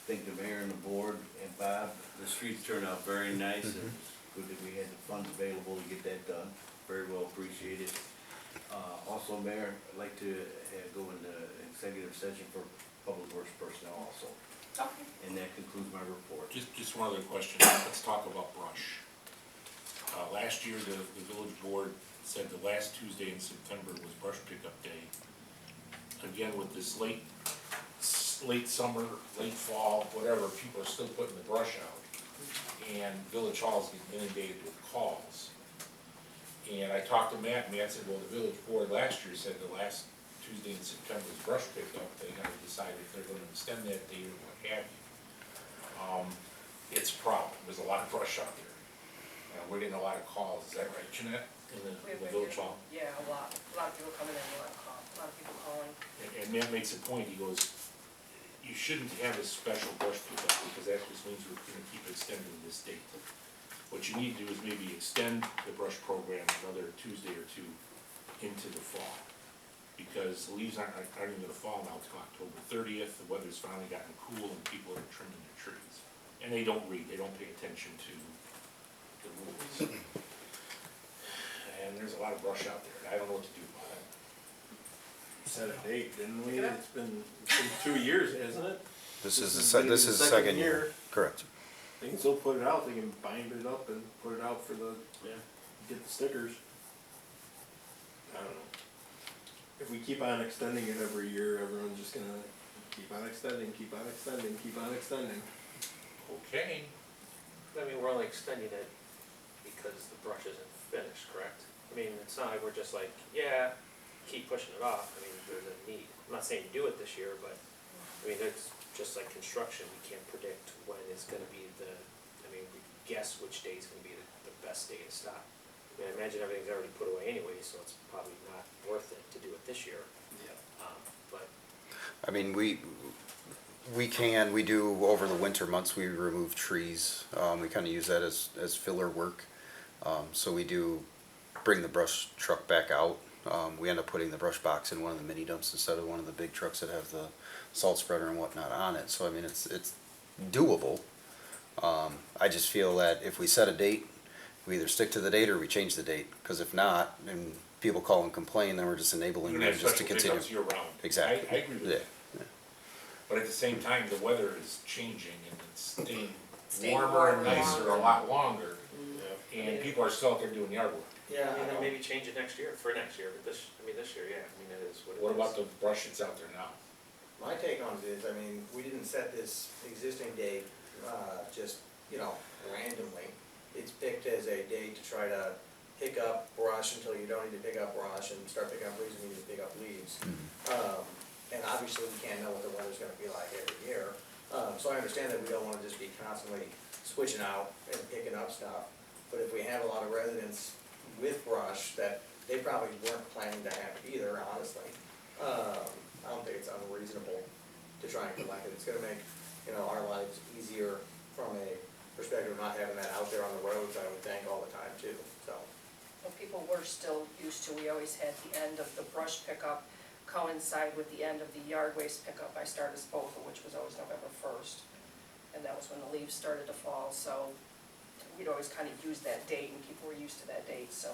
thank the mayor and the board and Bob. The streets turned out very nice. It was good that we had the funds available to get that done. Very well appreciated. Also, Mayor, I'd like to go into executive session for public works personnel also. Okay. And that concludes my report. Just one other question, let's talk about brush. Last year, the village board said the last Tuesday in September was brush pickup day. Again, with this late summer, late fall, whatever, people are still putting the brush out. And Village Hall's getting inundated with calls. And I talked to Matt, and Matt said, well, the village board last year said the last Tuesday in September was brush pickup. They gotta decide if they're gonna extend that date or what have you. It's a problem, there's a lot of brush out there. We're getting a lot of calls, is that right, Jeanette, in the village hall? Yeah, a lot of people coming in, a lot of people calling. And Matt makes a point, he goes, you shouldn't have a special brush pickup, because that just means we're gonna keep extending this date. What you need to do is maybe extend the brush program another Tuesday or two into the fall. Because the leaves aren't even gonna fall now till October 30th, the weather's finally gotten cool and people are trimming their trees. And they don't read, they don't pay attention to the rules. And there's a lot of brush out there, and I don't know what to do about it. Set a date, didn't we? It's been 2 years, hasn't it? This is This the is the second second year. year. Correct. They can still put it out, they can bind it up and put it out for the, Yeah. get the stickers. I don't know. If we keep on extending it every year, everyone's just gonna keep on extending, keep on extending, keep on extending. Okay. I mean, we're only extending it because the brush isn't finished, correct? I mean, it's not like we're just like, yeah, keep pushing it off. I mean, there's a need. I'm not saying do it this year, but, I mean, it's just like construction, we can't predict when it's gonna be we guess which day is gonna be the best day to stop. I mean, I imagine everything's already put away anyway, so it's probably not worth it to do it this year. Yeah. But, I mean, we do over the winter months, we remove trees. We kind of use that as filler work. So we do bring the brush truck back out. We end up putting the brush box in one of the mini dumps instead of one of the big trucks that have the salt spreader and whatnot on it. So I mean, it's doable. I just feel that if we set a date, we either stick to the date or we change the date. Because if not, and people call and complain, then we're just enabling You're them gonna have just to special continue. pickups year round. Exactly. I agree with Yeah. that. But at the same time, the weather is changing and it's staying warmer warmer and nicer a lot longer. Yeah. And people are still out there doing yard work. yeah, and then maybe change it next year, for next year, but this year, yeah, I mean, it is what it is. What about the brush that's out there now? My take on it is, I mean, we didn't set this existing date, just, randomly. It's picked as a date to try to pick up brush until you don't need to pick up brush and start picking up leaves when you need to pick up leaves. And obviously, we can't know what the weather's gonna be like every year. So I understand that we don't wanna just be constantly switching out and picking up stuff. But if we have a lot of residents with brush that they probably weren't planning to have either, honestly, I don't think it's unreasonable to try and collect it. It's gonna make, our lives easier from a perspective of not having that out there on the roads, I would think, all the time too, so. Well, people were still used to, we always had the end of the brush pickup coincide with the end of the yard waste pickup by Star Disposal, which was always November 1st. And that was when the leaves started to fall, so we'd always kind of use that date, and people were used to that date, so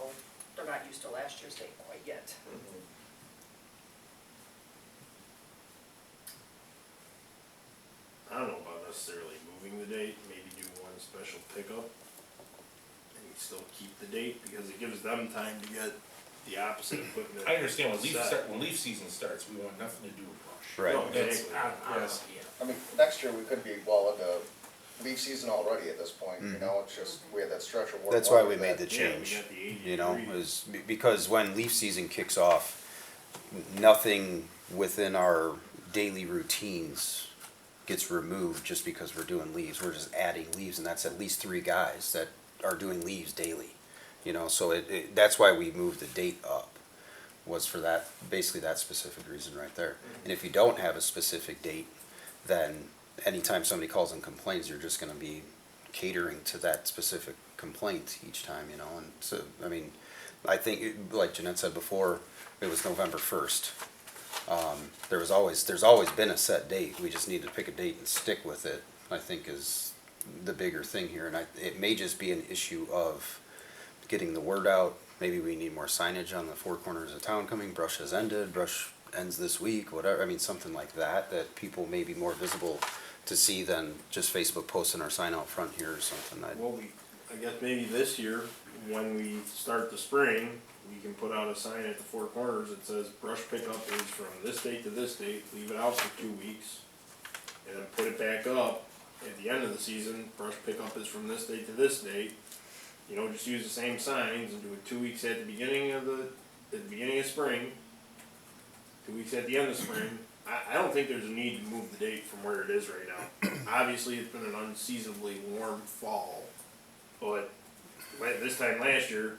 they're not used to last year's date quite yet. I don't know about necessarily moving the date, maybe do one special pickup. And still keep the date, because it gives them time to get the opposite equipment. I understand set. when leaf season starts, we want nothing to do with brush. Right. No, That's, exactly. honestly, yeah. I mean, next year we could be well into leaf season already at this point, you know, it's just, we had that stretch of warm That's why weather we made that- the Yeah, we change, got the 80 you know, degrees. is because when leaf season kicks off, nothing within our daily routines gets removed just because we're doing leaves. We're just adding leaves, and that's at least 3 guys that are doing leaves daily. You know, so that's why we moved the date up, was for that, basically that specific reason right there. And if you don't have a specific date, then anytime somebody calls and complains, you're just gonna be catering to that specific complaint each time, you know, and so, I mean, I think, like Jeanette said before, it was November 1st. There's always been a set date, we just need to pick a date and stick with it, I think is the bigger thing here, and it may just be an issue of getting the word out. Maybe we need more signage on the 4 corners of town coming, brush has ended, brush ends this week, whatever, I mean, something like that, that people may be more visible to see than just Facebook posting our sign out front here or something. Well, I guess maybe this year, when we start the spring, we can put out a sign at the 4 corners that says brush pickup is from this date to this date, leave it out for 2 weeks. And then put it back up at the end of the season, brush pickup is from this date to this date. You know, just use the same signs and do it 2 weeks at the beginning of spring, 2 weeks at the end of spring. I don't think there's a need to move the date from where it is right now. Obviously, it's been an unseasonably warm fall, but this time last year,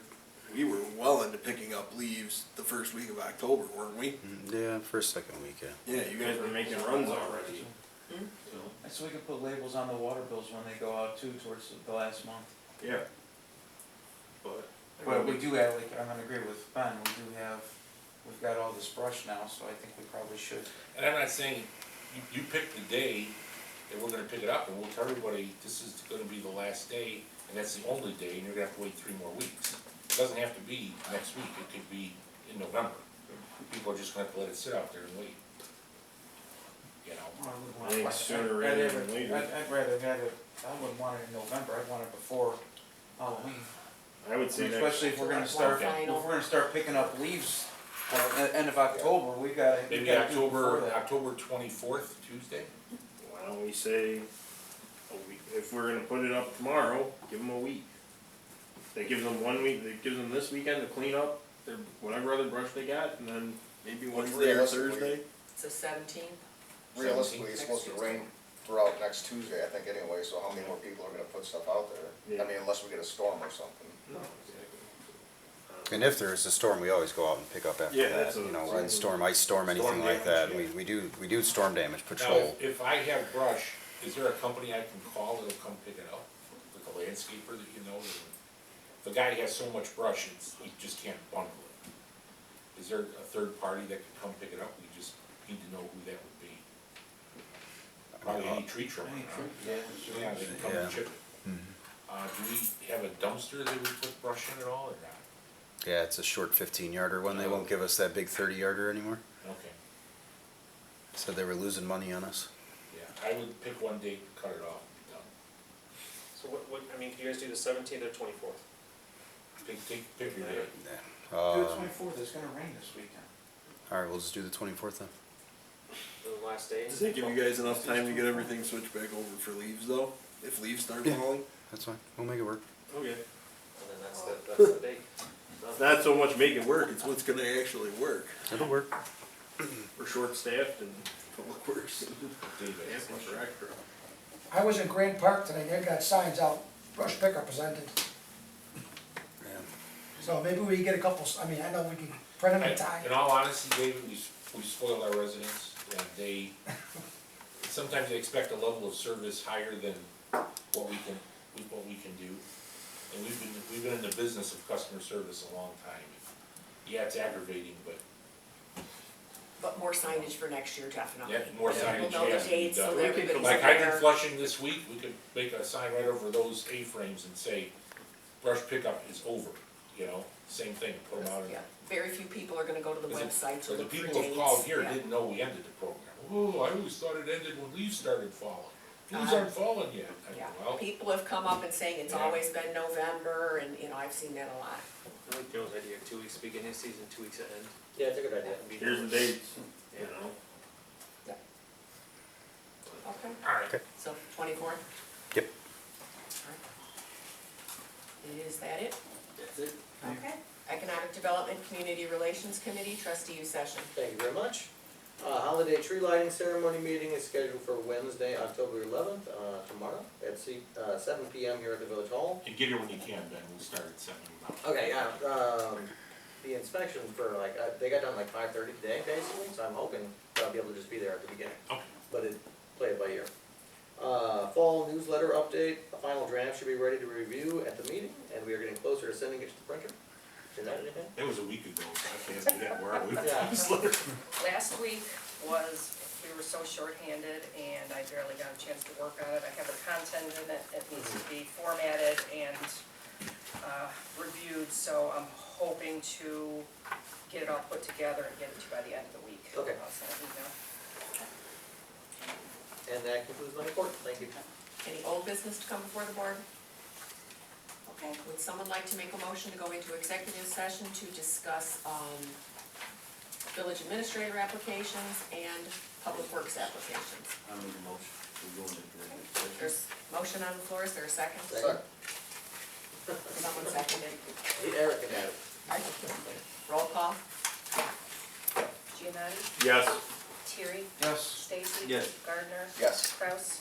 we were well into picking up leaves the first week of October, weren't we? Yeah, first, second week, yeah. Yeah, you guys were making runs already. So we can put labels on the water bills when they go out too, towards the last month. Yeah. But. But we do have, like, I'm gonna agree with Ben, we've got all this brush now, so I think we probably should. And I'm not saying, you pick the day, and we're gonna pick it up, and we'll tell everybody, this is gonna be the last day, and that's the only day, and you're gonna have to wait 3 more weeks. It doesn't have to be next week, it could be in November. People are just gonna have to let it sit out there and wait. You know? I think sooner rather than later. I'd rather have it, I wouldn't want it in November, I'd want it before Halloween. I would say Especially if we're gonna start, picking up leaves at the end of October, we gotta do Maybe it before that. October 24th, Tuesday? Why don't we say a week? If we're gonna put it up tomorrow, give them a week. That gives them 1 week, that gives them this weekend to clean up their, whatever other brush they got, and then maybe Wednesday or realistically- Thursday. It's the 17th. Realistically, it's Next supposed to rain throughout next Tuesday, I think, anyway, so how many more people are gonna put stuff out there? I mean, unless we get a storm or something. No, exactly. And if there is a storm, we always go out and pick up after Yeah, that, that's a- you know, windstorm, ice storm, anything like that, damage, we do storm damage Now, patrol. if I have brush, is there a company I can call that'll come pick it up? Like a landscaper that you know? If the guy has so much brush, he just can't bundle it. Is there a third party that can come pick it up? We just need to know who that would be. Probably any tree trimmer. Any huh? tree, yeah. Yeah, they can come Yeah. and chip it. Do we have a dumpster that we put brush in at all, or not? Yeah, it's a short 15-yarder one, they won't give us that big 30-yarder anymore, Okay, said they were losing money on us. yeah, I would pick one date, cut it off, done. So I mean, can you guys do the 17th or 24th? Pick your day. Do the Um, 24th, it's gonna rain this weekend. alright, we'll just do the 24th then. The last day? Does that give you guys enough time to get everything switched back over for leaves though? If leaves start Yeah. falling? That's fine, we'll make it work. Okay. And then that's the date. It's not so much make it work, it's what's gonna actually work. It'll work. We're short-staffed and public works and David. asking for extra. I was in Grand Park today, they've got signs out, brush pickup is ended. Yeah. So maybe we can get a couple, I mean, I know we can print them in time. In all honesty, David, we spoil our residents, and sometimes they expect a level of service higher than what we can do. And we've been in the business of customer service a long time. Yeah, it's aggravating, but More signage for next year, definitely. yeah, more signage We'll know has the to be dates, so done. that everybody's Like I did aware. Flushing this week, we could make a sign right over those A-frames and say, brush pickup is over, you know, same thing, put them out in. Yeah, very few people are gonna go to the website to So the look for people dates. who called here Yeah. didn't know we ended the program. Oh, I always thought it ended when leaves started falling. Leaves Uh-huh. aren't falling yet. I go, Yeah, well, people have come up and saying it's Yeah. always been November, and, you know, I've seen that a lot. I like Joe's idea, 2 weeks beginning of season, 2 weeks at end. Yeah, it's a good idea. That'd be Here's the nice. dates, you know. Okay, all right. so 24th? Yep. Is that it? That's it. Okay. Economic Development Community Relations Committee, trustee session. Thank you very much. Holiday tree lighting ceremony meeting is scheduled for Wednesday, October 11th, tomorrow at 7 PM here at the Village Hall. And get here when you can, then we'll start at 7 o'clock. Okay, yeah, the inspection for like, they got done like 5:30 today, basically, so I'm hoping that I'll be able to just be there at the beginning. Okay. But play it by ear. Fall newsletter update, a final draft should be ready to review at the meeting, and we are getting closer to sending it to the printer. Is that anything? That was a week ago, so I can't do that, where are we? Yeah. Last week we were so shorthanded and I barely got a chance to work on it. I have the content in it, it needs to be formatted and reviewed, so I'm hoping to get it all put together and get it to you by the end of the week. Okay. I'll send an email. And that concludes my report, thank you. Any old business to come before the board? Okay, would someone like to make a motion to go into executive session to discuss, village administrator applications and public works applications? I make a motion, we go into executive session. There's motion on the floor, is there a second? Second. Someone seconded. Eric can have it. I just, roll call? Giannotti, Yes. Terry, Yes. Stacy. Yes. Gardner. Yes. Kraus.